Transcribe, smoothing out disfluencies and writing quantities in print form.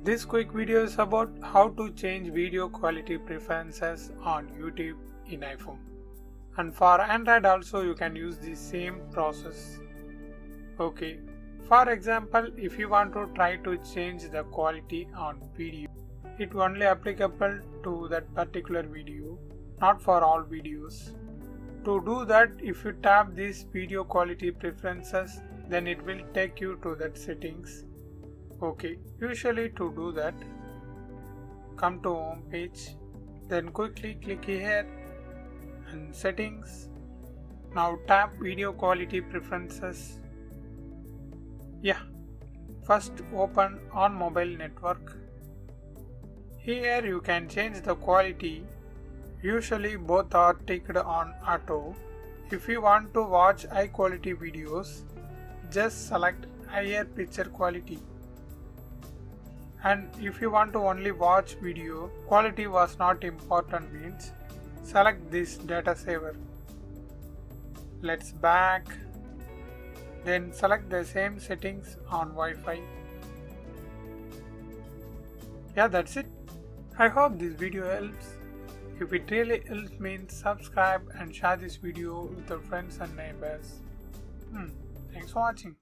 This quick video is about how to change video quality preferences on YouTube in iPhone. And for Android also you can use the same process. Okay, for example, if you want to try to change the quality on video, it only applicable to that particular video, not for all videos. To do that, if you tap this video quality preferences, then it will take you to that settings. Okay, usually to do that, come to home page, then quickly click here and settings. Now tap video quality preferences. Yeah, first open on mobile network. Here you can change the quality. Usually both are ticked on auto. If you want to watch high quality videos, just select higher picture quality. And if you want to only watch video, quality was not important means, select this data saver. Let's back. Then select the same settings on Wi-Fi. Yeah, that's it. I hope this video helps. If it really helps, means subscribe and share this video with your friends and neighbors. Thanks for watching.